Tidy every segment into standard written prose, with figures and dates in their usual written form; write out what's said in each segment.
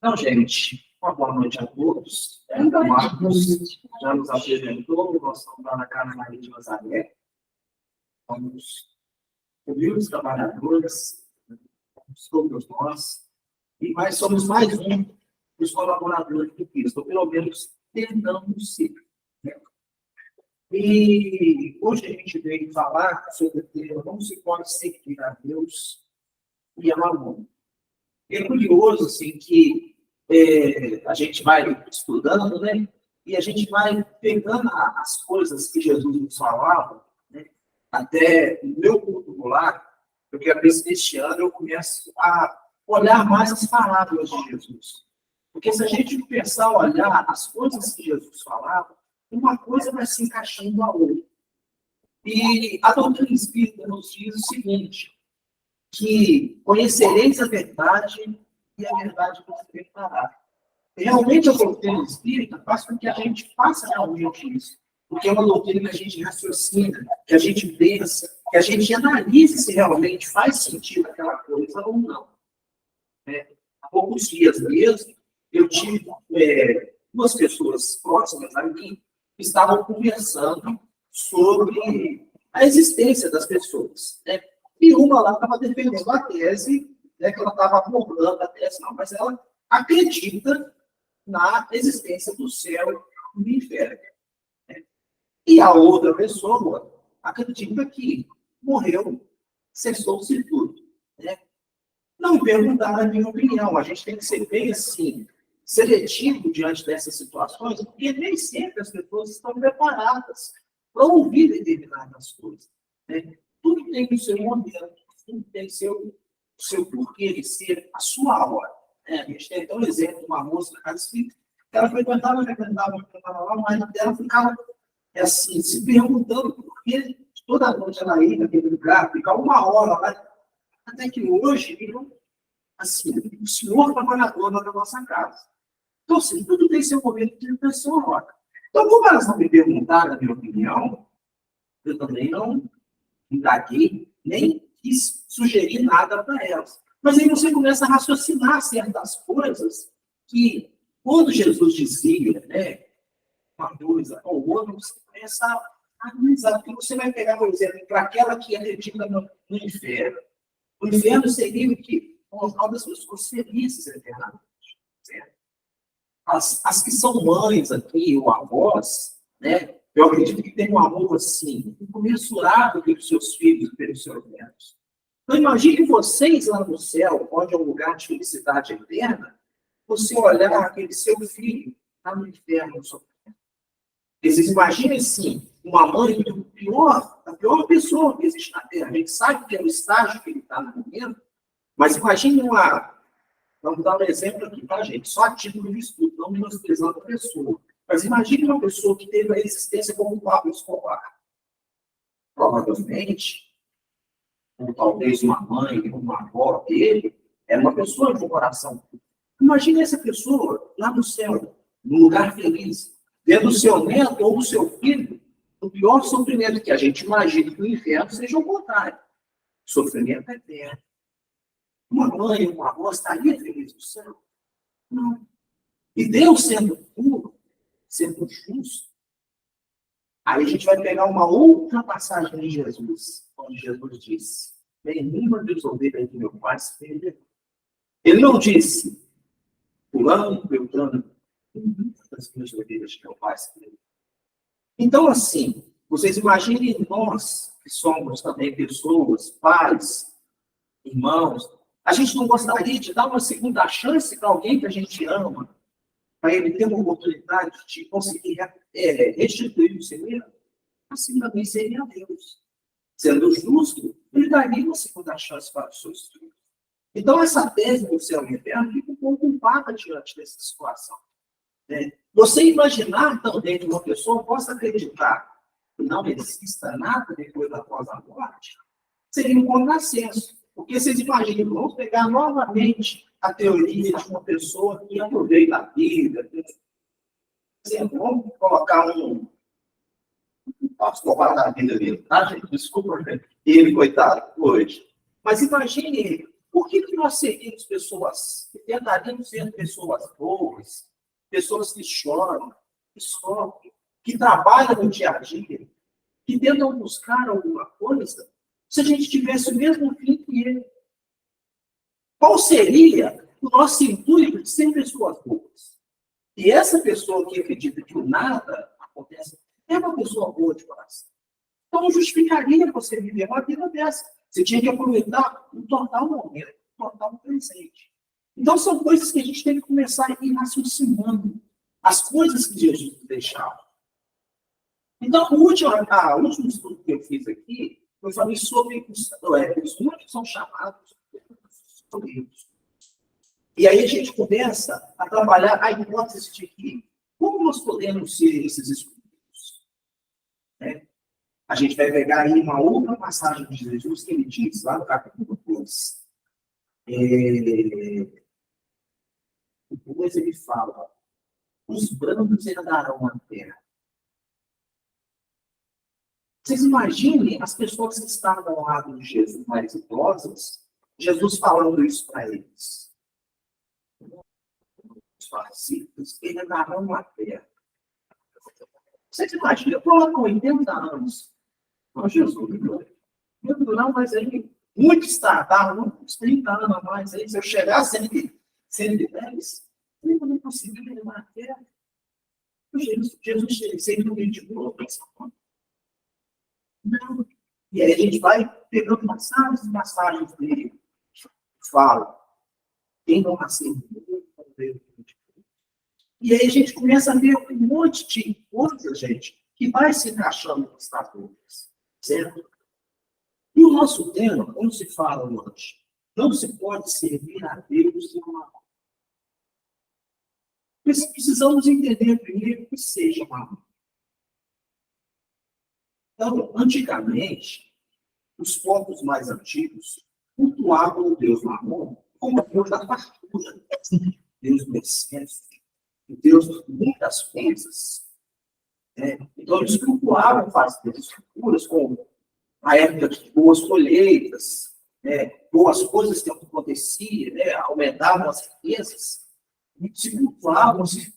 Então, gente, uma boa noite a todos. O Marcos já nos apresentou, nós estamos lá na Casa Maria de Nazaré. Somos humildes trabalhadores, todos nós, mas somos mais um dos colaboradores do Cristo, ou pelo menos tentamos ser. Né? E hoje a gente veio falar sobre o tema como se pode servir a Deus e a Mamon. É curioso, assim, que a gente vai estudando, né? E a gente vai pegando as coisas que Jesus nos falava, né? Até no meu culto lá, eu quero ver se este ano eu começo a olhar mais as palavras de Jesus. Porque se a gente pensar, olhar as coisas que Jesus falava, uma coisa vai se encaixando a outra. E a doutrina espírita nos diz o seguinte, que conhecereis a verdade e a verdade vos libertará. Realmente a doutrina espírita faz com que a gente faça realmente isso. Porque é uma doutrina que a gente raciocina, que a gente pensa, que a gente analise se realmente faz sentido aquela coisa ou não. Há poucos dias mesmo, eu tive duas pessoas próximas a mim que estavam conversando sobre a existência das pessoas. Né? E uma lá estava defendendo a tese, né, que ela estava abordando a tese, não, mas ela acredita na existência do céu e do inferno. Né? E a outra pessoa acredita que morreu, cessou-se tudo. Né? Não me perguntaram a minha opinião, a gente tem que ser bem assim, seletivo diante dessas situações, porque nem sempre as pessoas estão preparadas para ouvir determinadas coisas. Né? Tudo tem o seu momento, tudo tem o seu porquê de ser a sua hora. Né? A gente tem até um exemplo de uma moça na casa espírita, que ela frequentava lá, mas ela ficava assim, se perguntando por que toda noite ela ia naquele lugar, ficava uma hora lá, até que hoje virou assim, o senhor trabalhador da nossa casa. Então, assim, tudo tem seu momento de pessoa. Então, como elas não me perguntaram a minha opinião, eu também não indaguei, nem quis sugerir nada para elas. Mas aí você começa a raciocinar certas coisas que, quando Jesus dizia, né, uma coisa ou outra, você começa a analisar. Porque você vai pegar, por exemplo, para aquela que é acredita no inferno. O inferno seria o que? O local das pessoas felizes eternamente. Certo? As que são mães aqui, ou avós, né? Eu acredito que tem um amor assim, incomensurável pelos seus filhos e pelos seus netos. Então, imagine vocês lá no céu, onde é um lugar de felicidade eterna, você olhar aquele seu filho lá no inferno sofrendo. Vocês imaginem, assim, uma mãe da pior pessoa que existe na Terra. A gente sabe que é o estágio que ele está no momento, mas imagine vamos dar um exemplo aqui, tá, gente? Só a título de estudo, não menosprezando a pessoa. Mas imagine uma pessoa que teve a existência como o Pablo Escobar. Provavelmente, ou talvez uma mãe, uma avó dele, era uma pessoa de um coração. Imagine essa pessoa lá no céu, num lugar feliz, vendo o seu neto ou o seu filho, o pior sofrimento que a gente imagina que o inferno seja o contrário. Sofrimento eterno. Uma mãe, uma avó estaria feliz no céu? Não. E Deus sendo puro, sendo justo, aí a gente vai pegar uma outra passagem de Jesus, onde Jesus disse, nenhuma das ovelhas do meu pai se perdeu. Ele não disse, fulano, beltrano, das minhas ovelhas do meu pai se perdeu. Então, assim, vocês imaginem nós, que somos também pessoas, pais, irmãos, a gente não gostaria de dar uma segunda chance para alguém que a gente ama, para ele ter uma oportunidade de conseguir restituir o seu erro? Assim também seria Deus. Sendo justo, ele daria uma segunda chance para os seus filhos. Então, essa tese do céu e inferno fica um pouco ocupada diante dessa situação. Né? Você imaginar também que uma pessoa possa acreditar que não exista nada depois após a morte, seria um contrassenso. Porque vocês imaginam, vamos pegar novamente a teoria de uma pessoa que aproveita a vida. Vamos colocar posso colocar a vida dele, tá, gente? Desculpa, ele, coitado, hoje. Mas imagine Por que nós seríamos pessoas, tentaríamos ser pessoas boas, pessoas que choram, que sofrem, que trabalham no dia a dia, que tentam buscar alguma coisa, se a gente tivesse o mesmo fim que ele? Qual seria o nosso intuito de ser pessoas boas? E essa pessoa que acredita que o nada acontece é uma pessoa boa de coração. Então, não justificaria você viver uma vida dessa. Você tinha que aproveitar o total momento, o total presente. Então, são coisas que a gente tem que começar a ir raciocinando. As coisas que Jesus nos deixava. Então, o último estudo que eu fiz aqui, eu falei sobre os muitos são chamados sobre isso. E aí a gente começa a trabalhar a hipótese de que como nós podemos ser esses excluídos? Né? A gente vai pegar aí uma outra passagem de Jesus que ele diz, lá no capítulo 2. Depois ele fala, os brancos herdarão a terra. Vocês imaginem as pessoas que estavam ao lado de Jesus, mais idosas, Jesus falando isso para eles. Os fariseus herdarão a terra. Vocês imaginam, eu estou lá com 80 anos. Não, Jesus, não, mas aí, muitos tardaram, uns 30 anos a mais, aí, se eu chegar a 110, eu não consegui levar a terra. Jesus sempre me indicou essa conta. Não. E aí a gente vai pegando passagens dele. Fala. Quem não nasceu e aí a gente começa a ver um monte de coisa, gente, que vai se encaixando nos tratores. Certo? E o nosso tema, como se fala hoje, não se pode servir a Deus e a mamão. Precisamos entender primeiro que seja mamão. Então, antigamente, os povos mais antigos cultuavam o Deus Mamon como o Deus da fartura, Deus do excesso, o Deus de muitas coisas. Então, eles cultuavam as figuras como a época de boas colheitas, boas coisas que aconteciam, aumentavam as riquezas, se cultuavam, se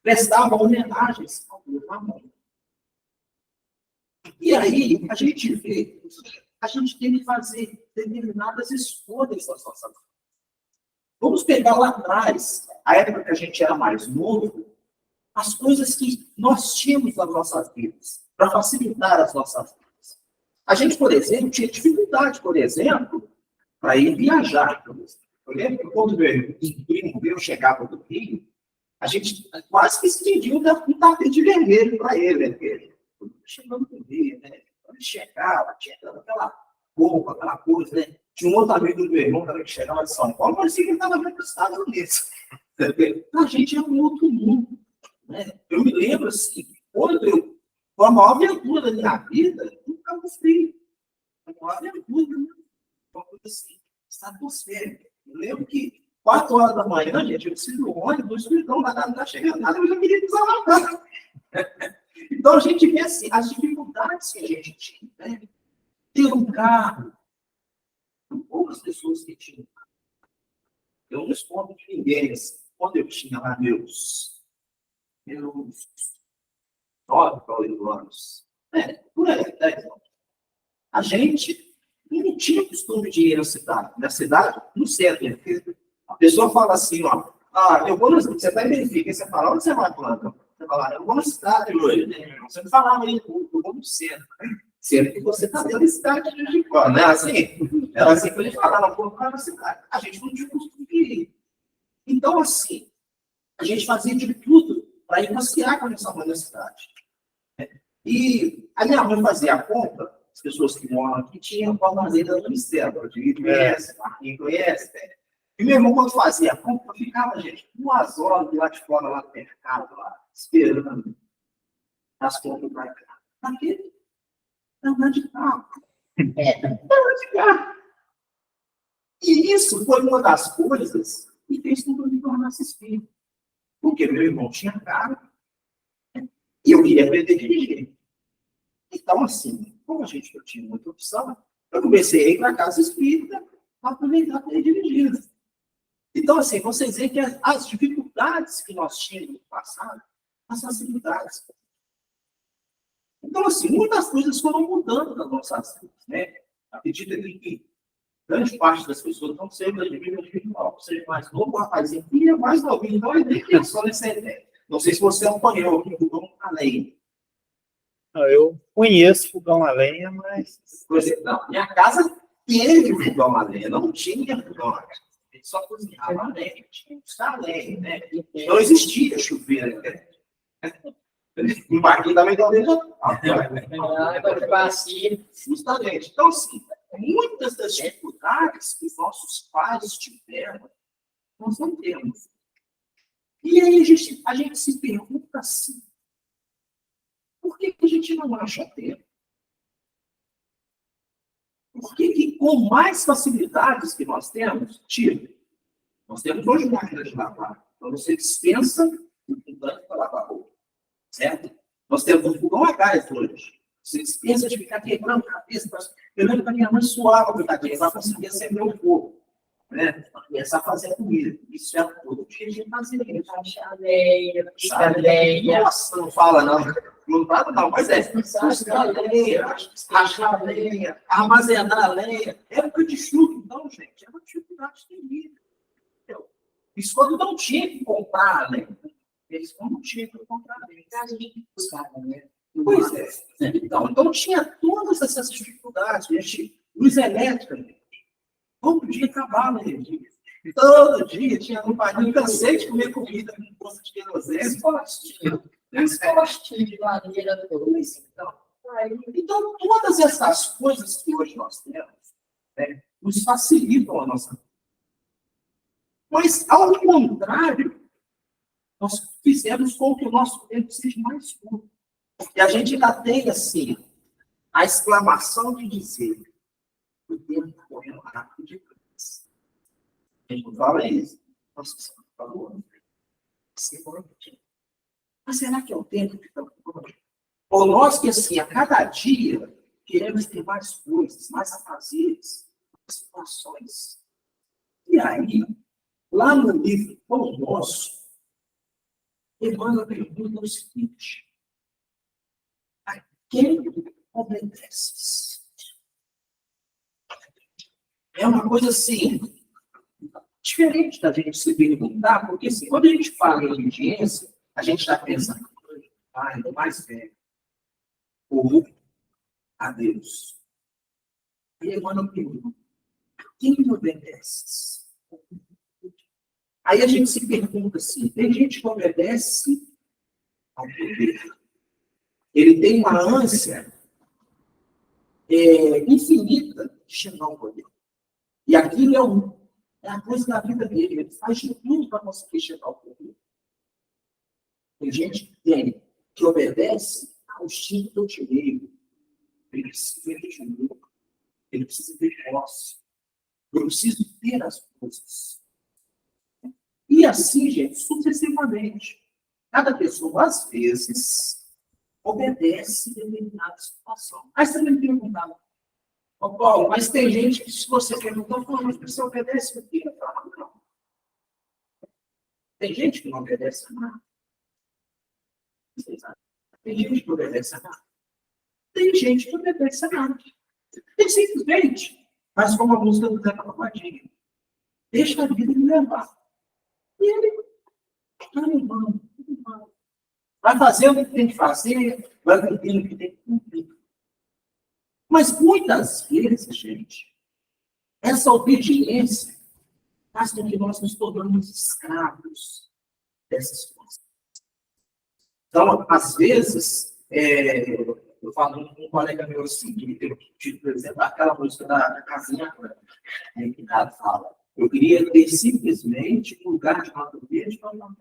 prestavam homenagens ao Deus Mamon. E aí, a gente vê, a gente tem que fazer determinadas escolhas nas nossas vidas. Vamos pegar lá atrás, a época que a gente era mais novo, as coisas que nós tínhamos nas nossas vidas, para facilitar as nossas vidas. A gente, por exemplo, tinha dificuldade, por exemplo, para ir viajar. Eu lembro que quando meu primo veio chegava do Rio, a gente quase que estendia um tapete de vermelho para ele. Chegando no Rio, né? Quando ele chegava, tinha aquela roupa, aquela coisa, né? Tinha um outro amigo do meu irmão também que chegava de São Paulo, parecia que ele estava vendo os Estados Unidos. A gente é um outro mundo. Né? Eu me lembro, assim, quando foi a maior aventura da minha vida, no Cabo Frio. A maior aventura, né? Uma coisa assim, estratosférica. Eu lembro que 4 horas da manhã, gente, eu preciso do ônibus, então não está chegando nada, eu já queria desalavar. Então, a gente vê assim, as dificuldades que a gente tinha. Né? Ter um carro. Poucas pessoas que tinham. Eu não respondo de ninguém. Assim, quando eu tinha lá meus 9 anos, por aí, 10 anos, a gente não tinha costume de ir na cidade. Na cidade, no centro. A pessoa fala assim, ó, eu vou na cidade, você está em Benfica, e você fala, onde você vai, Planta? Você fala, eu vou na cidade hoje, né? Você não falava aí, eu vou no centro. Sendo que você está dentro da cidade de Jicó, né? Era assim que ele falava, vou para a cidade. A gente não tinha costume de ir. Então, assim, a gente fazia de tudo para ir passear com essa mãe na cidade. E a minha mãe fazia a conta, as pessoas que moram aqui tinham com a maneira do Ministério, de conhece, quem conhece, né? E meu irmão, quando fazia a conta, ficava, gente, 2 horas lá de fora, lá no mercado, lá, esperando as contas para cá. Aqui, andar de carro. Andar de carro. E isso foi uma das coisas que fez com que eu me tornasse espírita. Porque meu irmão tinha carro e eu queria aprender a dirigir. Então, assim, como a gente não tinha muita opção, eu comecei a ir para a casa espírita aproveitar para ele dirigir. Então, assim, vocês veem que as dificuldades que nós tínhamos no passado, as facilidades. Então, assim, muitas coisas foram mudando nas nossas vidas, né? Acredito que grande parte das pessoas não sei, mas individual, seja mais novo, rapazinho, e é mais novinho, então ele nem pensou nessa ideia. Não sei se você acompanhou o fogão a lenha. Eu conheço fogão a lenha, mas... Por exemplo, não, minha casa teve fogão a lenha, não tinha fogão a lenha. A gente só cozinhava a lenha, tinha que usar a lenha, né? Não existia chuveiro, né? O Marquinhos também não deixa. Justamente. Então, assim, muitas das dificuldades que os nossos pais tiveram, nós não temos. E aí a gente se pergunta assim, por que a gente não acha tempo? Por que com mais facilidades que nós temos, nós temos hoje máquina de lavar. Então você dispensa um tanque para lavar roupa. Certo? Nós temos um fogão a gás hoje. Você dispensa de ficar quebrando a cabeça. Eu lembro que a minha mãe suava para conseguir acender o fogo. Né? Começar a fazer comida. Isso é todo dia de fazer. Chaleia. Nossa, não fala não. Não fala não, mas é. Rachar a lenha, armazenar a lenha. Época de chuva, então, gente, é uma dificuldade terrível. Isso quando não tinha que comprar a lenha. Eles não tinham que comprar lenha. Pois é. Então tinha todas essas dificuldades. Luz elétrica. Todo dia acabava a energia. Todo dia tinha um padrinho. Cansei de comer comida com gosto de querosene. Postinho de lareira. Então, todas essas coisas que hoje nós temos, né, nos facilitam a nossa vida. Mas, ao contrário, nós fizemos com que o nosso tempo seja mais curto. E a gente ainda tem, assim, a exclamação de dizer o tempo está correndo rápido demais. A gente não fala isso. Nossa, você falou. Mas será que é o tempo que está correndo? Ou nós que, assim, a cada dia, queremos ter mais coisas, mais afazeres, mais situações. E aí, lá no livro Pão Nosso, Emmanuel pergunta o seguinte: a quem obedeces? É uma coisa assim, diferente da gente se perguntar, porque assim, quando a gente fala em obediência, a gente está pensando, é mais velho, ou a Deus. E Emmanuel pergunta: a quem obedeces? Aí a gente se pergunta assim, tem gente que obedece ao poder. Ele tem uma ânsia infinita de chegar ao poder. E aquilo é a coisa da vida dele. Ele faz de tudo para conseguir chegar ao poder. Tem gente que obedece ao instinto do direito. Ele precisa ver dinheiro. Ele precisa ter posse. Eu preciso ter as coisas. E assim, gente, sucessivamente. Cada pessoa, às vezes, obedece a determinada situação. Aí você me perguntava, Paulo, mas tem gente que, se você perguntar, mas você obedece o quê? Eu falo, não. Tem gente que não obedece a nada. Tem gente que obedece a nada. Tem gente que obedece a nada. Tem simplesmente, mas como a música do Zé Pagodinho, deixa a vida me levar. E ele está levando. Vai fazer o que tem que fazer, vai cumprir o que tem que cumprir. Mas muitas vezes, gente, essa obediência faz com que nós nos tornamos escravos dessas coisas. Então, às vezes, eu falo com um colega meu assim, que tem o título, por exemplo, aquela música da Casinha Branca, que cada fala. Eu queria ter simplesmente um lugar de mato verde para não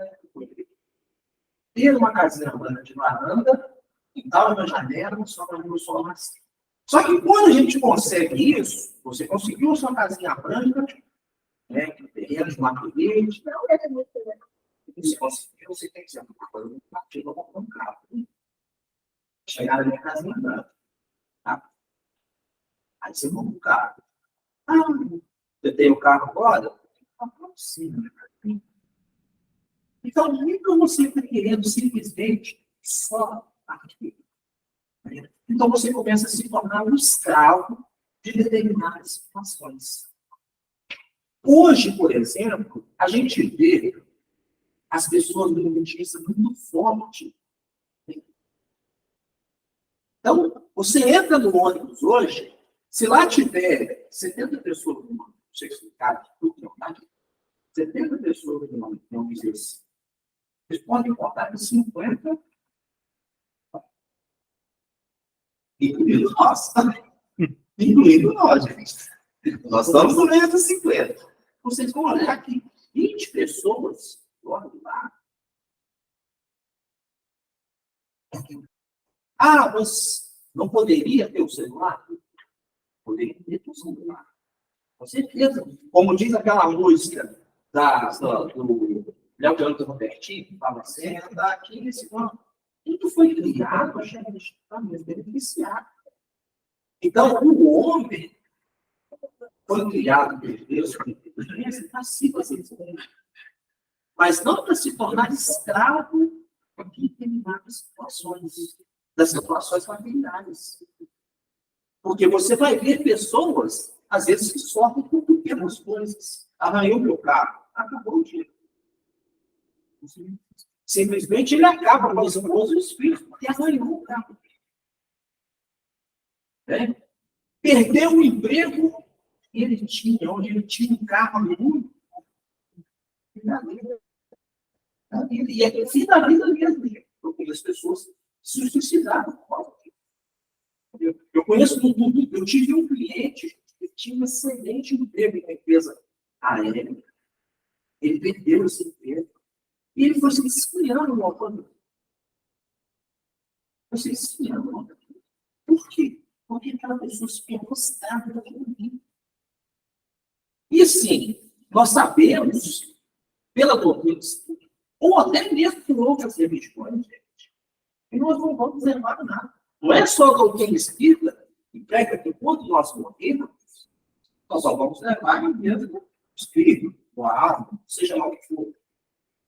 ter uma casinha branca de varanda, e tal, na janela, só para ver o sol nascer. Só que quando a gente consegue isso, você conseguiu a sua casinha branca, né, terreno de mato verde, não é muito legal. Você conseguiu, você tem que ser um partido com um carro. Chegar na minha casinha branca. Tá? Aí você monta o carro. Você tem o carro agora? Aproxima. Então, nunca você está querendo simplesmente só aquilo. Então, você começa a se tornar um escravo de determinadas situações. Hoje, por exemplo, a gente vê as pessoas do notícia muito forte. Então, você entra no ônibus hoje, se lá tiver 70 pessoas no ônibus, não sei explicar tudo, não, tá? 70 pessoas no ônibus, não diz isso. Vocês podem contar em 50, incluindo nós, tá? Incluindo nós, gente. Nós estamos no meio dos 50. Vocês vão olhar aqui, 20 pessoas, olha lá. Ah, mas não poderia ter o celular? Poderia ter o celular. Com certeza. Como diz aquela música do Léo Canto Robertinho, que fala assim, andar aqui nesse plano. Tudo foi criado, a gente está mesmo beneficiado. Então, o homem foi criado por Deus para se fazer isso. Mas não para se tornar escravo de determinadas situações, das situações familiares. Porque você vai ver pessoas, às vezes, que sofrem por pequenas coisas. Arranhou meu carro, acabou o dia. Simplesmente ele acaba com a esposa e os filhos, porque arranhou o carro. Perdeu o emprego que ele tinha, onde ele tinha um carro muito. E é fim da vida mesmo, porque as pessoas se suicidaram. Eu conheço, eu tive um cliente que tinha um excelente emprego na empresa aérea. Ele perdeu esse emprego. E ele foi se desfiando no autonomia. Foi se desfiando no autonomia. Por quê? Porque aquela pessoa se gostava daquilo ali. E assim, nós sabemos, pela doutrina espírita, ou até mesmo por outras religiões, gente, que nós não vamos levar nada. Não é só a doutrina espírita que prega que quando nós morrermos, nós só vamos levar o mesmo espírito, o alma, seja lá o que for.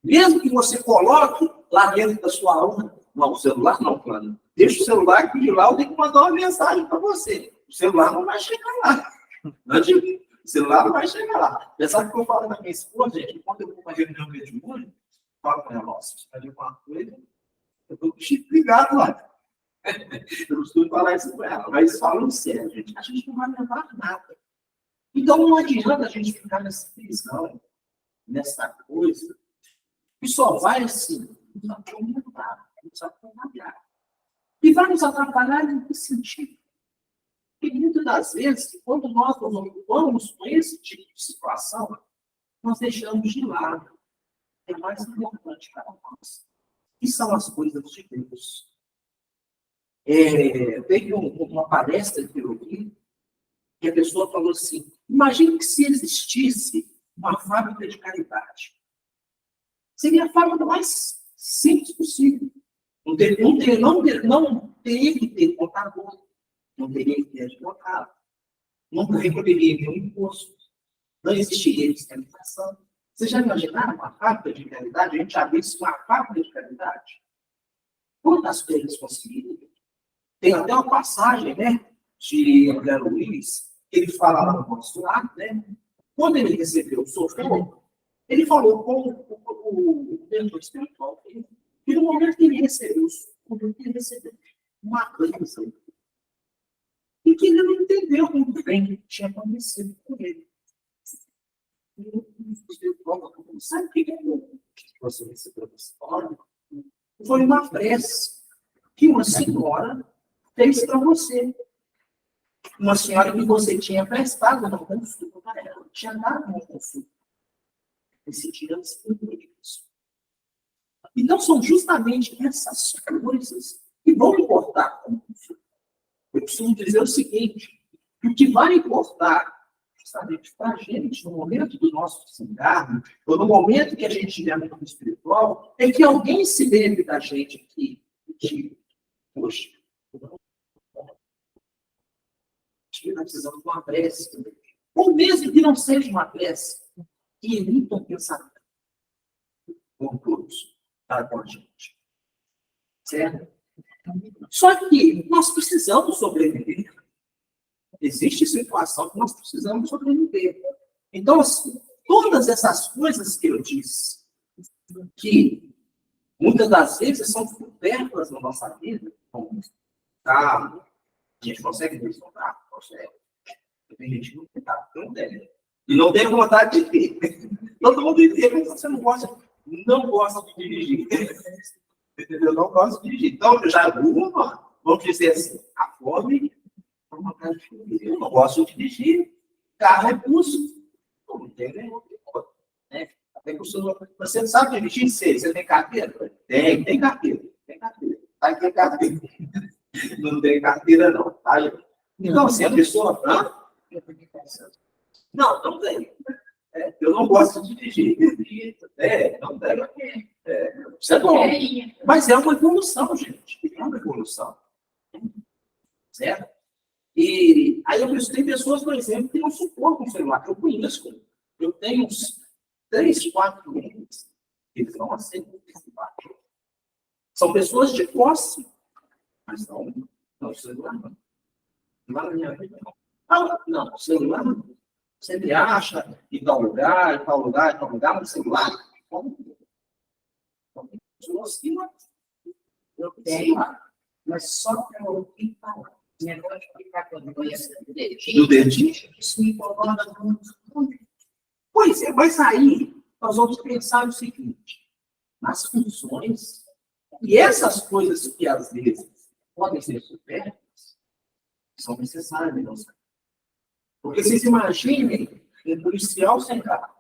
Mesmo que você coloque lá dentro da sua alma, não, o celular não, plano. Deixa o celular que de lá eu tenho que mandar uma mensagem para você. O celular não vai chegar lá. Não adianta. O celular não vai chegar lá. Apesar que eu falo da minha esposa, gente, quando eu vou para a reunião mediúnica, falo com ela, nossa, você está de uma coisa, eu estou ligado lá. Eu não costumo falar isso com ela, mas falam sério, gente. A gente não vai levar nada. Então não adianta a gente ficar nessa prisão, nessa coisa, que só vai assim, nos atormentar, nos atrapalhar. E vai nos atrapalhar em que sentido? Porque muitas das vezes, quando nós nos ocupamos com esse tipo de situação, nós deixamos de lado. É mais importante para nós. Que são as coisas de Deus. Teve uma palestra que eu vi, que a pessoa falou assim, imagine que se existisse uma fábrica de caridade. Seria a fábrica mais simples possível. Não teria que ter contador, não teria que ter advogado, não poderia ter um imposto, não existiria fiscalização. Vocês já imaginaram uma fábrica de caridade? A gente já viu uma fábrica de caridade? Quantas coisas conseguiriam? Tem até uma passagem, né, de André Luiz, que ele fala lá no consulado, né? Quando ele recebeu o socorro, ele falou com o mentor espiritual dele, que no momento que ele recebeu o socorro, ele recebeu uma bênção. E que ele não entendeu muito bem o que tinha acontecido com ele. Sabe o que você recebeu dessa história? Foi uma prece que uma senhora fez para você. Uma senhora que você tinha prestado uma consulta para ela, tinha dado uma consulta. Esse dia isso. Então, são justamente essas coisas que vão importar. Eu costumo dizer o seguinte: o que vai importar justamente para a gente, no momento do nosso desencargo, ou no momento que a gente estiver no mundo espiritual, é que alguém se lembre da gente aqui e diga, poxa, nós precisamos de uma prece também. ou mesmo que não seja uma prece, que emita um pensamento com todos, para com a gente. Certo? Só que nós precisamos sobreviver. Existe situação que nós precisamos sobreviver. Então, todas essas coisas que eu disse, que muitas das vezes são supérfluas na nossa vida, como carro, a gente consegue resolver, consegue. Tem gente que não tem. E não tem vontade de ter. Todo mundo inteiro, mas você não gosta de dirigir. Eu não gosto de dirigir. Então, eu já vamos dizer assim, a fome é uma coisa de dirigir. Eu não gosto de dirigir. Carro é custo. Não tem nenhum outro. Né? Você não sabe dirigir? Você tem carteira? Tem carteira. Tem carteira. Tá, tem carteira. Não tem carteira, não. Tá? Então, assim, a pessoa... Não tem. Eu não gosto de dirigir. Não tem. Isso é bom. Mas é uma evolução, gente. É uma evolução. Certo? E aí tem pessoas, por exemplo, que não suportam o celular. Eu conheço. Eu tenho uns 3, 4 clientes que eles não aceitam o celular. São pessoas de posse, mas não celular não. Não na minha vida, não. Não, celular não. Sempre acha em tal lugar, mas celular, como? Pessoas que não. Eu tenho, mas só para ouvir falar. Negócio de ficar com o dedinho. Do dedinho? Isso me incomoda muito. Pois é, mas aí nós vamos pensar o seguinte: nas funções, e essas coisas que às vezes podem ser supérfluas, são necessárias, não são? Porque vocês imaginem um policial sem carro,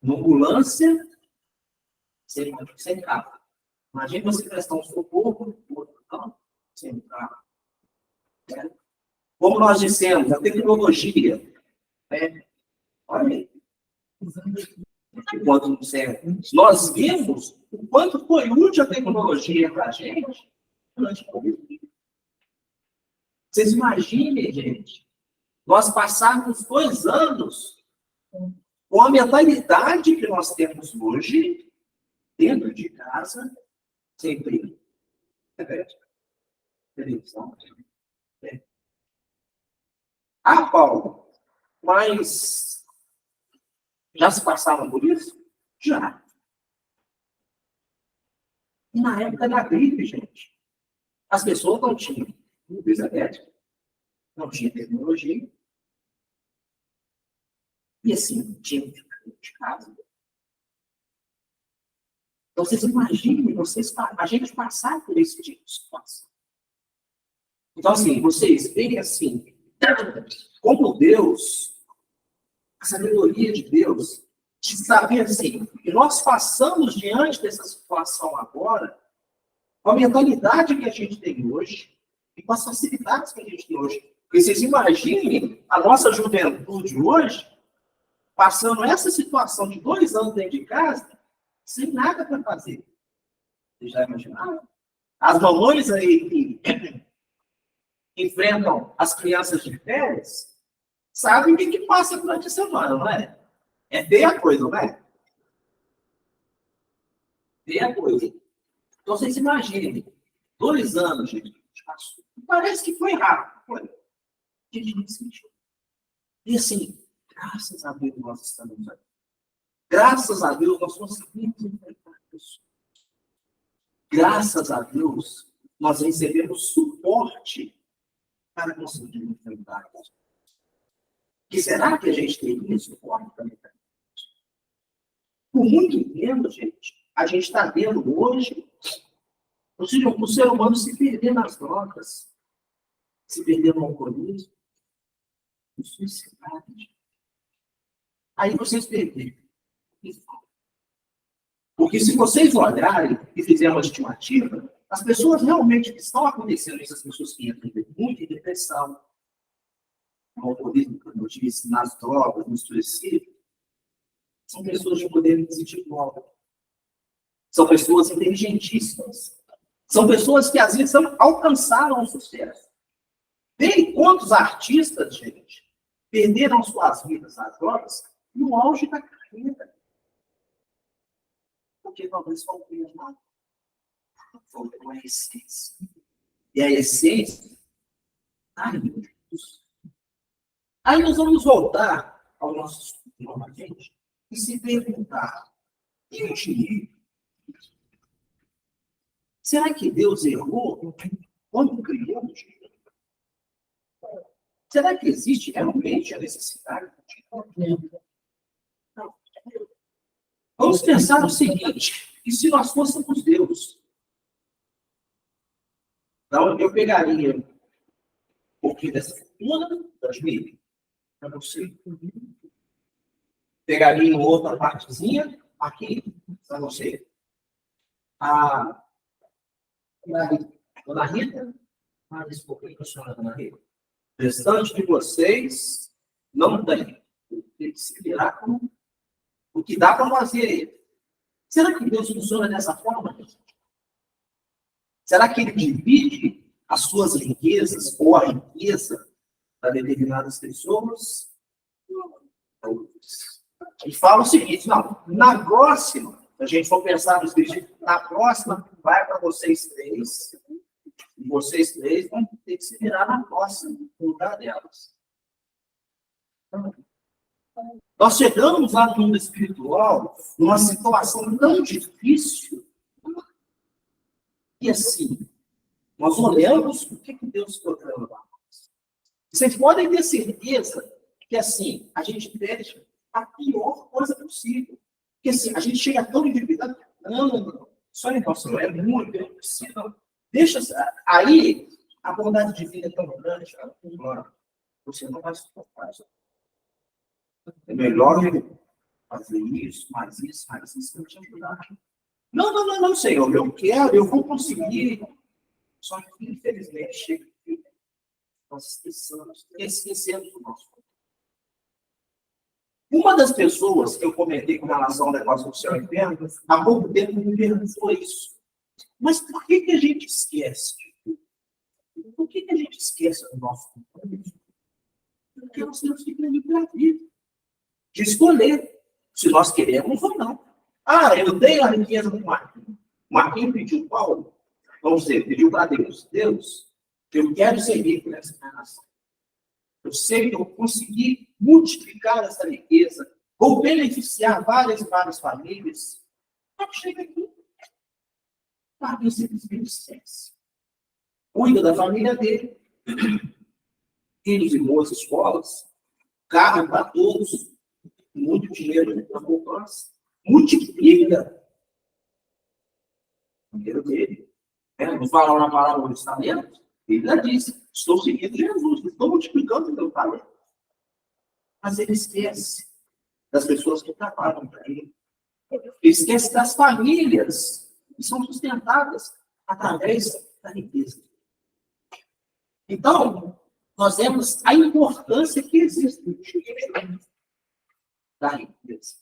uma ambulância sem carro. Imagine você prestar um socorro no outro carro, sem carro. Como nós dissemos, a tecnologia, né? Olha aí. Enquanto nós vimos o quanto foi útil a tecnologia para a gente durante o Covid. Vocês imaginem, gente, nós passarmos 2 anos com a mentalidade que nós temos hoje, dentro de casa, sempre. Televisão. Paulo, mas já se passaram por isso? Já. E na época da gripe, gente, as pessoas não tinham luz elétrica, não tinha tecnologia. E assim, tinha que ficar dentro de casa. Então, vocês imaginem a gente passar por esse tipo de situação. Então, assim, vocês veem assim, como Deus, a sabedoria de Deus, de saber assim, que nós passamos diante dessa situação agora, com a mentalidade que a gente tem hoje, e com as facilidades que a gente tem hoje. Porque vocês imaginem a nossa juventude hoje, passando essa situação de 2 anos dentro de casa, sem nada para fazer. Vocês já imaginaram? As mamães aí que enfrentam as crianças de férias, sabem o que passa durante a semana, não é? É ver a coisa, não é? Ver a coisa. Então, vocês imaginem, 2 anos, gente, passou. Parece que foi rápido. Foi. A gente não sentiu. E assim, graças a Deus nós estamos aqui. Graças a Deus nós conseguimos enfrentar isso. Graças a Deus nós recebemos suporte para conseguir enfrentar isso. E será que a gente teria suporte para enfrentar isso? Por muito tempo, gente, a gente está vendo hoje o ser humano se perder nas drogas, se perder no alcoolismo, no suicídio. Aí vocês perderam. Porque se vocês olharem e fizerem uma estimativa, as pessoas realmente que estão acontecendo, essas pessoas que entram muito em depressão, no alcoolismo, como eu disse, nas drogas, no suicídio, são pessoas de poder aquisitivo alto. São pessoas inteligentíssimas. São pessoas que, às vezes, alcançaram o sucesso. Tem quantos artistas, gente, perderam suas vidas às drogas no auge da carreira? Porque talvez faltou uma essência. E a essência, ai meu Deus. Aí nós vamos voltar ao nosso estudo novamente e se perguntar, gente, será que Deus errou quando criou? Será que existe realmente a necessidade? Não. Vamos pensar o seguinte, e se nós fôssemos Deus? Então, eu pegaria um pouquinho dessa fortuna, das mil, para você. Pegaria uma outra partezinha, aqui, para você. A Dona Rita, mais um pouquinho para a senhora, Dona Rita. O restante de vocês não tem. Tem que se virar com o que dá para fazer. Será que Deus funciona dessa forma? Será que ele divide as suas riquezas ou a riqueza para determinadas pessoas? E fala o seguinte, não, na próxima, se a gente for pensar no Espírito, na próxima vai para vocês três, e vocês três vão ter que se virar na próxima, no lugar delas. Nós chegamos lá no mundo espiritual numa situação tão difícil, e assim, nós olhamos o que Deus está dando lá. Vocês podem ter certeza que, assim, a gente pede a pior coisa possível. Porque, assim, a gente chega tão endividado, não, só negócio não é muito, eu não preciso. Deixa, aí, a bondade divina é tão grande, mano, você não vai suportar isso. É melhor fazer isso, mais isso, para te ajudar. Não, Senhor, eu quero, eu vou conseguir. Só que, infelizmente, chega aqui, nós esquecemos do nosso corpo. Uma das pessoas que eu comentei com relação ao negócio do céu inferno, há pouco tempo me perguntou isso. Mas por que a gente esquece? Por que a gente esquece do nosso compromisso? Porque nós temos que aprender a vida. De escolher se nós queremos ou não. Ah, eu dei a riqueza do Marquinhos. Marquinhos pediu Paulo. Vamos dizer, pediu para Deus. Deus, eu quero ser rico nessa encarnação. Eu sei que eu consegui multiplicar essa riqueza, vou beneficiar várias famílias. Só que chega aqui, Marquinhos simplesmente esquece. Cuida da família dele. Filhos e boas escolas, carro para todos, muito dinheiro na poupança. Multiplica o dinheiro dele. Não fala na palavra do testamento? Ele já disse, estou seguindo Jesus, estou multiplicando o meu talento. Mas ele esquece das pessoas que trabalham para ele. Ele esquece das famílias que são sustentadas através da riqueza. Então, nós vemos a importância que existe da riqueza.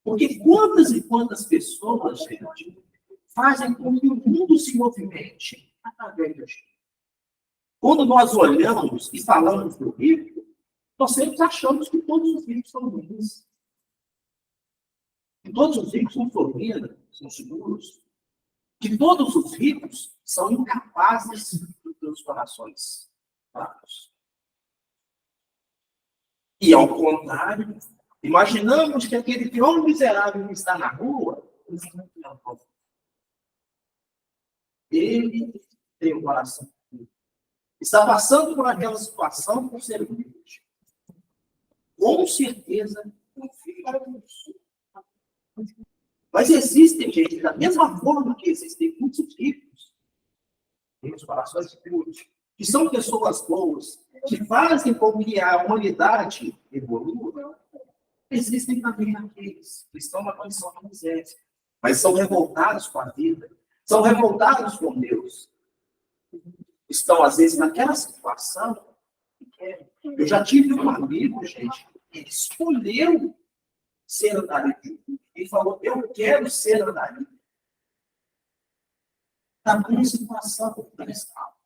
Porque quantas e quantas pessoas, gente, fazem com que o mundo se movimente através da gente. Quando nós olhamos e falamos do rico, nós sempre achamos que todos os ricos são ruins. Que todos os ricos são formidas, são seguros. Que todos os ricos são incapazes de ter os corações fracos. E, ao contrário, imaginamos que aquele pior miserável que está na rua, ele tem um coração. Está passando por aquela situação por ser humilde. Com certeza, não fica isso. Mas existem, gente, da mesma forma que existem muitos ricos, tem os corações puros, que são pessoas boas, que fazem com que a humanidade evolua, existem também aqueles que estão na condição de miséria, mas são revoltados com a vida, são revoltados com Deus. Estão, às vezes, naquela situação. Eu já tive um amigo, gente, ele escolheu ser andarilho. Ele falou, eu quero ser andarilho. Está numa situação cristal.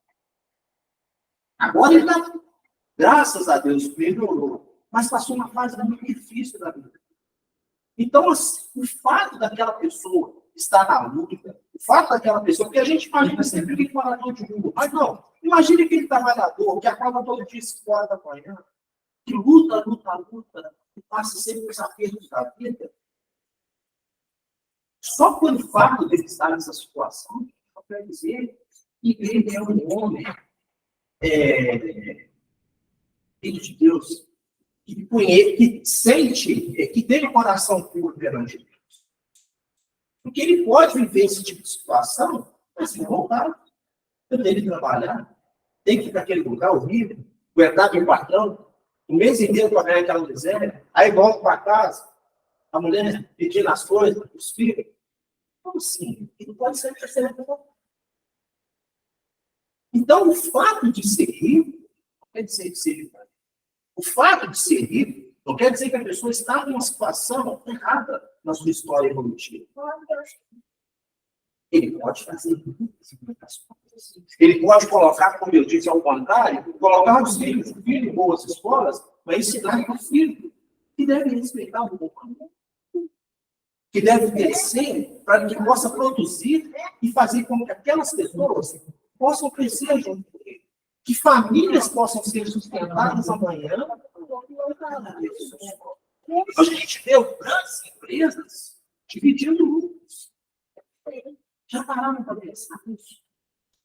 Agora ele está, graças a Deus, melhorou. Mas passou uma fase muito difícil da vida. Então, o fato daquela pessoa estar na luta, o fato daquela pessoa, porque a gente imagina sempre que morador de rua, mas não, imagine aquele trabalhador que acorda todo dia 5 horas da manhã, que luta, e passa sempre os apertos da vida. Só pelo fato de ele estar nessa situação, só quer dizer que ele é um homem filho de Deus, que sente, que tem um coração puro perante Deus. Porque ele pode viver esse tipo de situação, mas sem vontade. Eu tenho que trabalhar, tenho que ir para aquele lugar horrível, aguentar meu patrão, o mês inteiro para ganhar aquela miséria, aí volto para casa, a mulher pedindo as coisas, os filhos. Como assim? Ele pode ser terceiro. Então, o fato de ser rico não quer dizer que seja. O fato de ser rico não quer dizer que a pessoa está numa situação errada na sua história evolutiva. Ele pode fazer ele pode colocar, como eu disse ao contrário, colocar os filhos, o filho em boas escolas, para ensinar para o filho que deve respeitar o pouco, que deve crescer para que possa produzir e fazer com que aquelas pessoas possam crescer junto com ele. Que famílias possam ser sustentadas amanhã. A gente vê grandes empresas dividindo lucros. Já pararam para pensar nisso?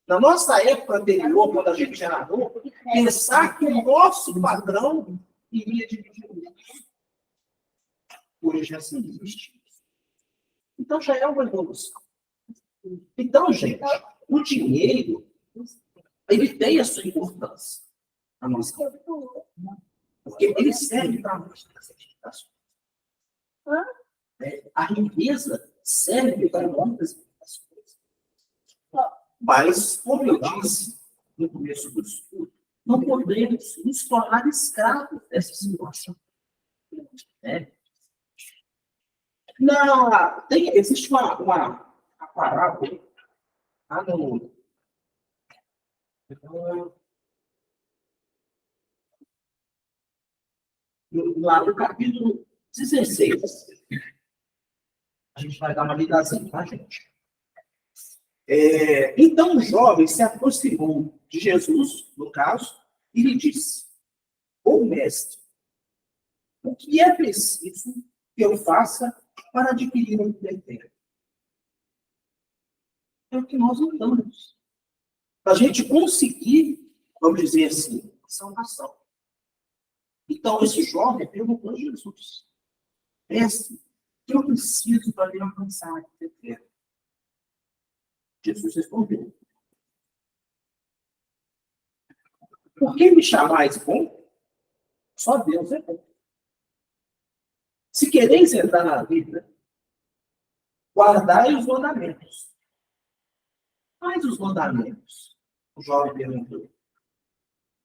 Na nossa época anterior, quando a gente era novo, pensar que o nosso padrão iria dividir lucros. Hoje já se existe. Então já é uma evolução. Então, gente, o dinheiro ele tem a sua importância na nossa vida. Porque ele serve para muitas edificações. A riqueza serve para muitas edificações. Mas, como eu disse no começo do estudo, não podemos nos tornar escravos dessa situação. Existe uma parábola lá no capítulo 16. A gente vai dar uma lidazinha, tá, gente? Então o jovem se aproximou de Jesus, no caso, e lhe disse: Ô mestre, o que é preciso que eu faça para adquirir o que tenho? É o que nós lutamos. Para a gente conseguir, vamos dizer assim, salvação. Então, esse jovem perguntou a Jesus: Mestre, o que eu preciso para me alcançar o que quero? Jesus respondeu: Por que me chamais bom? Só Deus é bom. Se quereis entrar na vida, guardai os mandamentos. Quais os mandamentos? O jovem perguntou.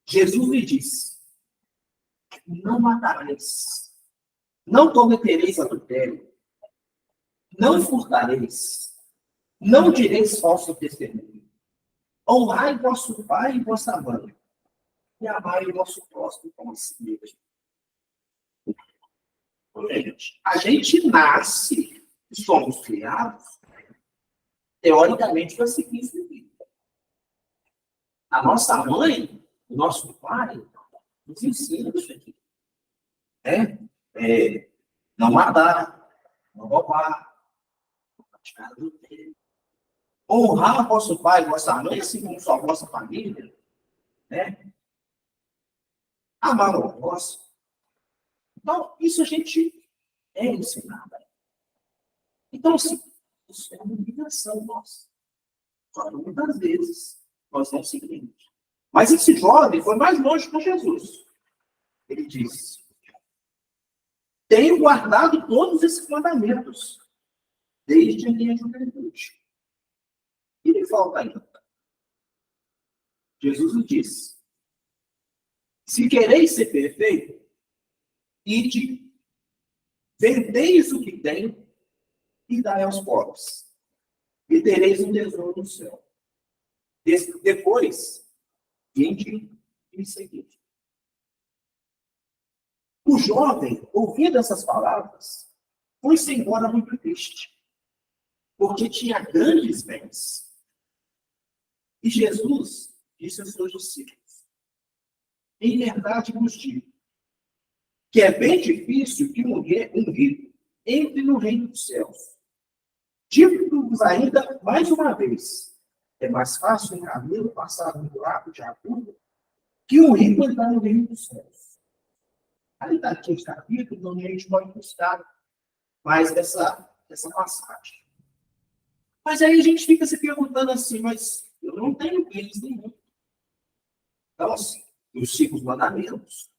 Jesus lhe disse: Não matareis, não cometereis adultério, não furtareis, não direis falso testemunho, honrai vosso pai e vossa mãe, e amai o vosso próximo como a si mesmo. A gente nasce e somos criados, teoricamente, para seguir isso aqui. A nossa mãe, o nosso pai, nos ensina isso aqui. Não matar, não roubar, não praticar adultério. Honrar vosso pai e vossa mãe, assim como sua vossa família. Amar o próximo. Então, isso a gente é ensinado. Então, assim, isso é uma obrigação nossa. Só que muitas vezes nós não seguimos. Mas esse jovem foi mais longe com Jesus. Ele disse: Tenho guardado todos esses mandamentos desde a minha juventude. E lhe falta ainda. Jesus lhe disse: Se quereis ser perfeito, ide, vendeis o que tem e dai aos pobres, e tereis um tesouro no céu. Depois, vinde me seguir. O jovem, ouvindo essas palavras, foi-se embora muito triste, porque tinha grandes bens. E Jesus disse aos seus discípulos: em verdade vos digo, que é bem difícil que um rico entre no reino dos céus. Digo-vos ainda mais uma vez, é mais fácil um camelo passar um buraco de agulha que um rico entrar no reino dos céus. Aí está aqui os capítulos onde a gente pode buscar mais dessa passagem. Mas aí a gente fica se perguntando assim, mas eu não tenho bens nenhum. Então, assim, eu sigo os mandamentos,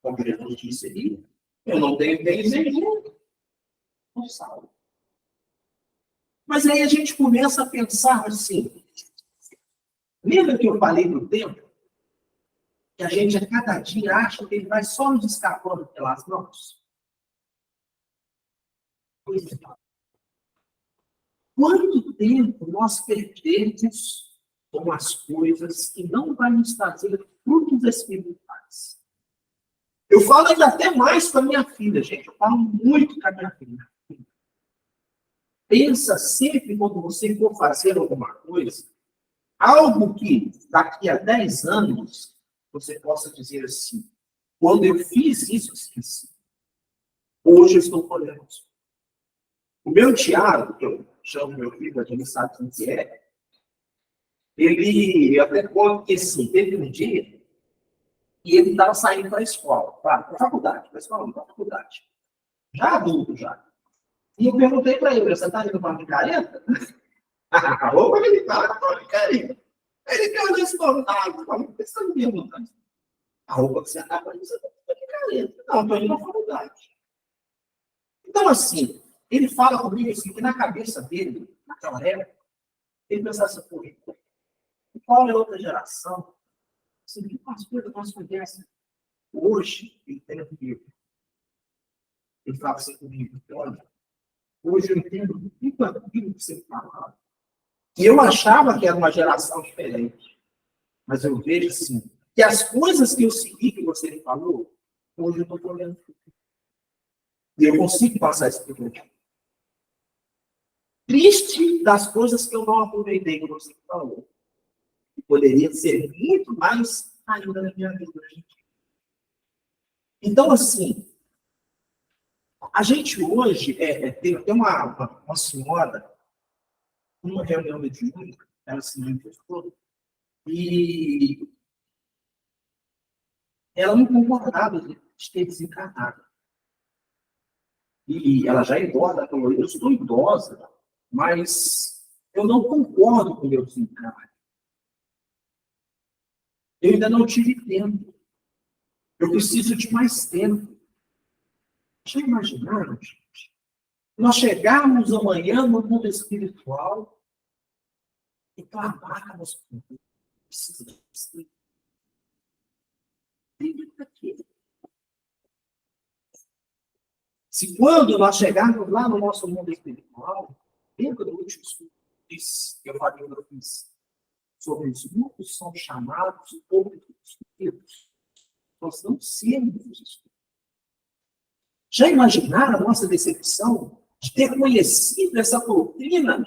como Jesus disse ali, eu não tenho bens nenhum. Não salvo. Mas aí a gente começa a pensar assim, lembra que eu falei do tempo? Que a gente a cada dia acha que ele vai só nos escapando pelas mãos? Pois é. Quanto tempo nós perdemos com as coisas que não vai nos trazer frutos espirituais? Eu falo ainda até mais com a minha filha, gente. Eu falo muito com a minha filha. Pensa sempre quando você for fazer alguma coisa, algo que daqui a 10 anos você possa dizer assim, quando eu fiz isso, esqueci. Hoje eu estou colhendo. O meu Tiago, que eu chamo meu filho, a gente sabe quem que é, ele até conta que assim, teve um dia e ele estava saindo para a escola, para a faculdade, para a escola, para a faculdade. Já adulto, já. E eu perguntei para ele, você está indo para a picareta? A roupa ele fala para a picareta. Ele deu uma respondada, você não pergunta. A roupa que você está para você está para picareta. Não, estou indo para a faculdade. Então, assim, ele fala comigo assim, que na cabeça dele, naquela época, ele pensava assim, pô, qual é a outra geração? Assim, que as coisas nós conhecemos hoje, ele tem comigo. Ele fala assim comigo, olha, hoje eu entendo tudo aquilo que você falava. E eu achava que era uma geração diferente. Mas eu vejo assim, que as coisas que eu segui, que você me falou, hoje eu estou olhando. E eu consigo passar isso por mim. Triste das coisas que eu não aproveitei, que você falou. Que poderia ser muito mais ainda na minha vida. Então, assim, a gente hoje tem uma senhora, numa reunião mediúnica, ela se manifestou, e ela não concordava de ter desencarnado. E ela já é idosa, ela falou, eu estou idosa, mas eu não concordo com o meu desencarne. Eu ainda não tive tempo. Eu preciso de mais tempo. Já imaginaram, gente? Nós chegarmos amanhã no mundo espiritual e clamarmos por Deus. Precisa de você. Se quando nós chegarmos lá no nosso mundo espiritual, lembra do último estudo que eu falei, eu fiz sobre os grupos são chamados o povo dos espíritos. Nós não sermos os espíritos. Já imaginaram a nossa decepção de ter conhecido essa doutrina?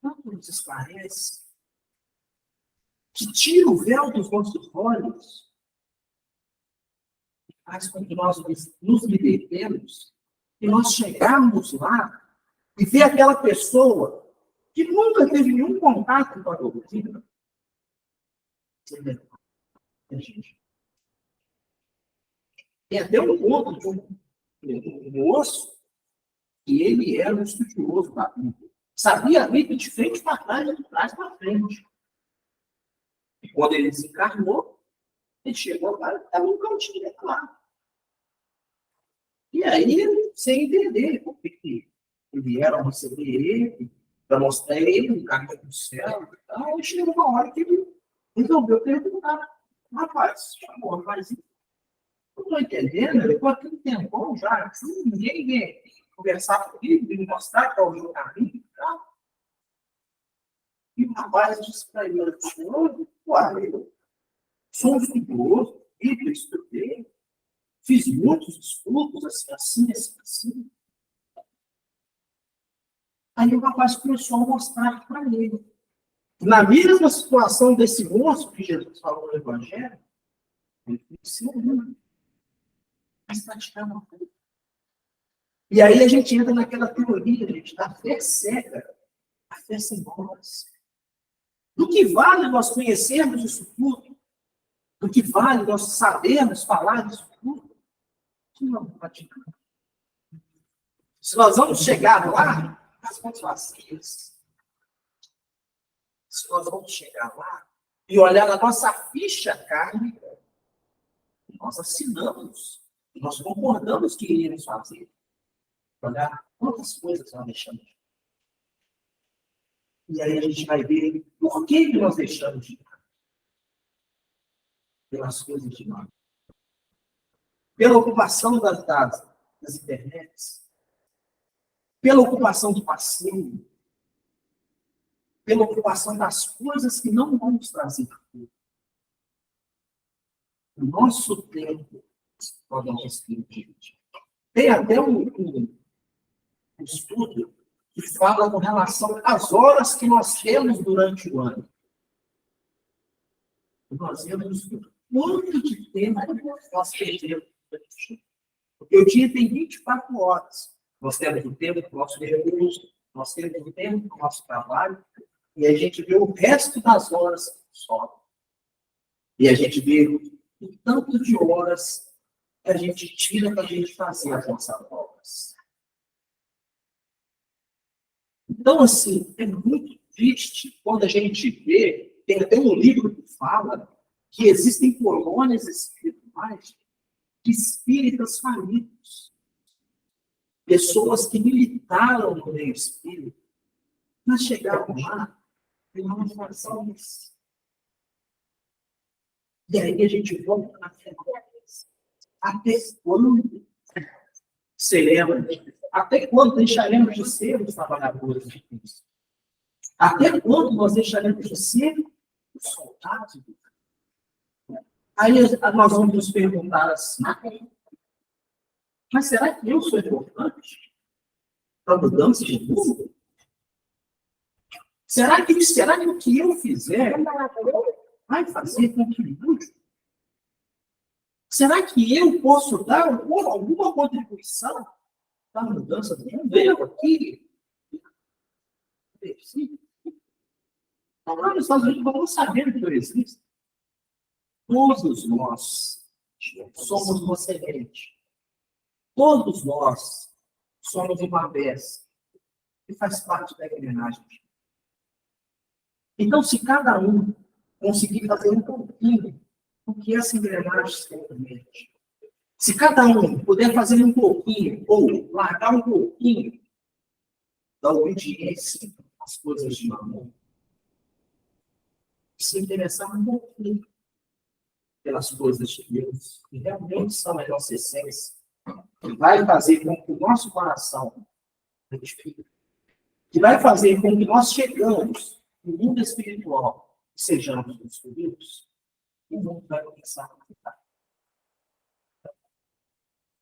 Tanto nos esclarece, que tira o véu dos nossos olhos, faz com que nós nos libertemos e nós chegarmos lá e ver aquela pessoa que nunca teve nenhum contato com a doutrina. Tem até um conto de um moço que ele era um estudioso da Bíblia. Sabia a Bíblia de frente para trás e de trás para frente. E quando ele desencarnou, ele chegou lá, estava um cantinho lá. E aí, sem entender por que vieram receber ele, para mostrar ele no caminho do céu. Então, aí chegou uma hora que ele resolveu perguntar. Rapaz, chamou, rapaz, não estou entendendo, ele ficou aqui um tempão já, assim, ninguém vem conversar comigo, me mostrar qual é o caminho e tal. E o rapaz disse para ele, Sou um estudioso, estudei, fiz muitos estudos, assim. Aí o rapaz começou a mostrar para ele. Na mesma situação desse moço que Jesus falou no Evangelho, ele conheceu ele, mas praticava tudo. E aí a gente entra naquela teoria, gente, da fé cega, a fé sem obras. Do que vale nós conhecermos isso tudo? Do que vale nós sabermos falar disso tudo? Se não praticamos. Se nós vamos chegar lá, as mãos vazias. Se nós vamos chegar lá e olhar na nossa ficha kármica, nós assinamos, nós concordamos que iremos fazer. Olhar quantas coisas nós deixamos. E aí a gente vai ver por que nós deixamos de ir. Pelas coisas de nós. Pela ocupação das internets. Pela ocupação do passeio. Pela ocupação das coisas que não vão nos trazer futuro. O nosso tempo, podemos ter. Tem até um estudo que fala com relação às horas que nós temos durante o ano. Nós vemos quanto de tempo nós perdemos. Porque o dia tem 24 horas. Nós temos o tempo do nosso recurso, nós temos o tempo do nosso trabalho, e a gente vê o resto das horas que sobram. E a gente vê o tanto de horas que a gente tira para a gente fazer as nossas obras. Então, assim, é muito triste quando a gente vê, tem até um livro que fala que existem colônias espirituais de espíritas famintos. Pessoas que militaram no meio espírita, mas chegaram lá e não faziam isso. E aí a gente volta na fé. Até quando seremos? Até quando deixaremos de ser os trabalhadores de Cristo? Até quando nós deixaremos de ser os soldados de Cristo? Aí nós vamos nos perguntar assim, mas será que eu sou importante para a mudança de mundo? Será que o que eu fizer vai fazer contribuição? Será que eu posso dar alguma contribuição para a mudança do mundo? Eu aqui? Sim. Então, lá nos Estados Unidos, vamos saber que eu existo. Todos nós somos uma semente. Todos nós somos uma peça que faz parte da engrenagem. Então, se cada um conseguir fazer um pouquinho do que essa engrenagem se permite, se cada um puder fazer um pouquinho, ou largar um pouquinho da obediência às coisas de mamão, se interessar um pouquinho pelas coisas de Deus, que realmente são a nossa essência, que vai fazer com que o nosso coração frutifique, que vai fazer com que nós chegamos no mundo espiritual e sejamos instruídos, o mundo vai começar a mudar.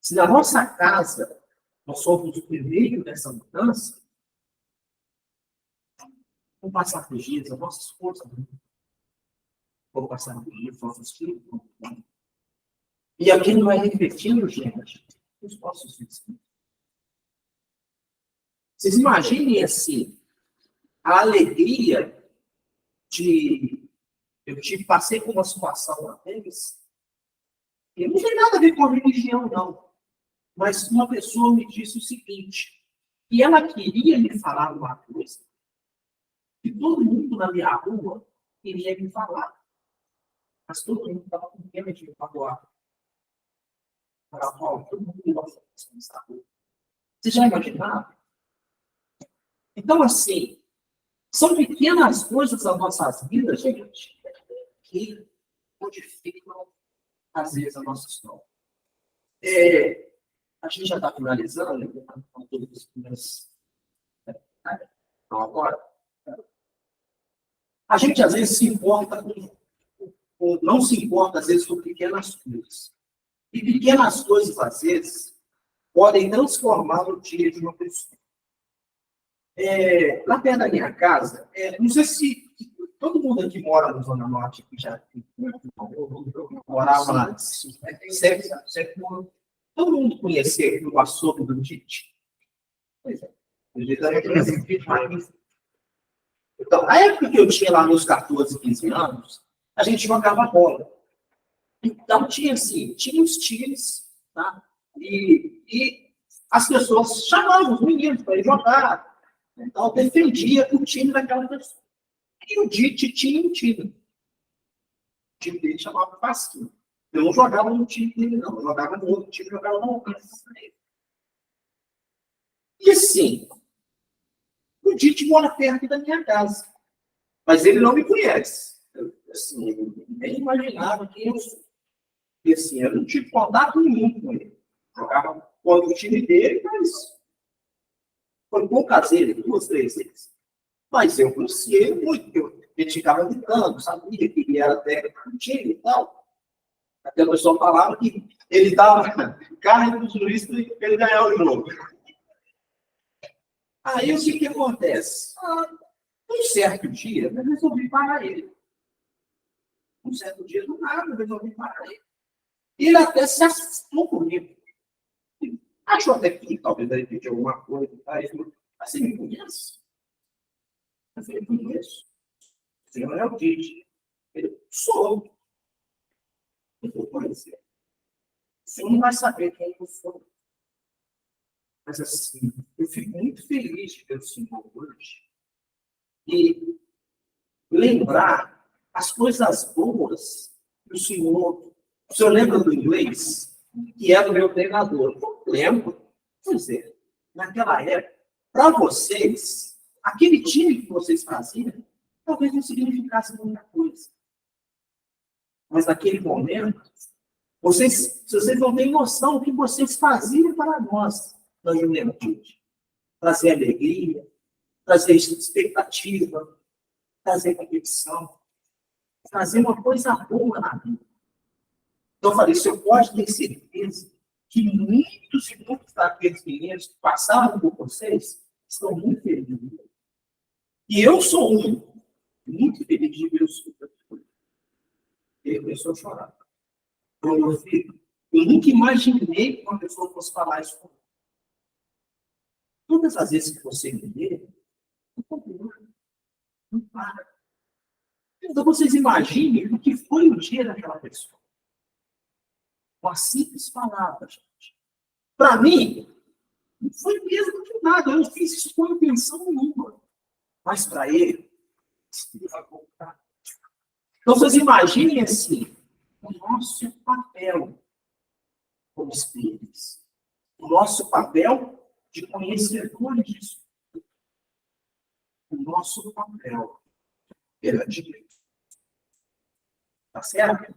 Se na nossa casa nós somos o primeiro dessa mudança, vão passar por dias, a nossa esposa vão passar por dias, nossos filhos vão. E aquilo vai refletindo, gente, os nossos filhos. Vocês imaginem assim, a alegria de passei por uma situação uma vez, e não tem nada a ver com a religião, não. Mas uma pessoa me disse o seguinte, que ela queria me falar uma coisa, que todo mundo na minha rua queria me falar. Mas todo mundo estava com pena de me falar. Todo mundo gosta dessa rua. Você já imaginaram? Então, assim, são pequenas coisas das nossas vidas, gente, que modificam, às vezes, a nossa história. A gente já está finalizando, com todos os primeiros. Então, agora, a gente às vezes se importa com não se importa, às vezes, com pequenas coisas. E pequenas coisas, às vezes, podem transformar o dia de uma pessoa. Lá perto da minha casa, não sei se todo mundo aqui mora na Zona Norte, que já morava lá, sempre todo mundo conhecia o açougue do Tite. Pois é. Então, na época que eu tinha lá meus 14, 15 anos, a gente jogava bola. Então, tinha os times, tá? E as pessoas chamavam os meninos para ir jogar. Então, defendia o time daquela pessoa. E o Dite tinha um time. O time dele chamava Pasquim. Eu não jogava no time dele, não. Eu jogava no outro time, jogava no outro. E assim, o Dite mora perto da minha casa. Mas ele não me conhece. Eu nem imaginava que eu não tive contato nenhum com ele. Jogava contra o time dele, mas foi poucas vezes, 2, 3 vezes. Mas eu conhecia ele muito, porque ele ficava gritando, sabia que ele era técnico do time e tal. Até o pessoal falava que ele dava carne do juiz para ele ganhar o jogo. Aí o que acontece? Um certo dia, eu resolvi parar ele. Um certo dia, do nada, eu resolvi parar ele. E ele até se assustou comigo. Achou até que talvez ele pediu alguma coisa. Mas você me conhece? Eu falei, conheço. Você não é o Dite. Ele, sou. Eu vou conhecer. Você não vai saber quem eu sou. Mas assim, eu fico muito feliz de ver o Senhor hoje. E lembrar as coisas boas que o Senhor lembra do inglês? Que era o meu treinador. Eu lembro. Pois é, naquela época, para vocês, aquele time que vocês faziam, talvez não significasse muita coisa. Mas naquele momento, vocês não têm noção do que vocês faziam para nós na juventude. Trazer alegria, trazer expectativa, trazer competição, trazer uma coisa boa na vida. Então, eu falei, o senhor pode ter certeza que muitos e muitos daqueles meninos que passaram por vocês estão muito felizes. E eu sou muito feliz de ver o senhor. Ele começou a chorar. Meu filho, eu nunca imaginei que uma pessoa fosse falar isso comigo. Todas as vezes que você me vê, não continua. Não para. Então, vocês imaginem o que foi o dia daquela pessoa. Uma simples palavra, gente. Para mim, não foi mesmo que nada. Eu não fiz isso com intenção nenhuma. Mas para ele, isso vai voltar. Então, vocês imaginem assim, o nosso papel como espíritos, o nosso papel de conhecedores disso, o nosso papel perante Deus. Tá certo?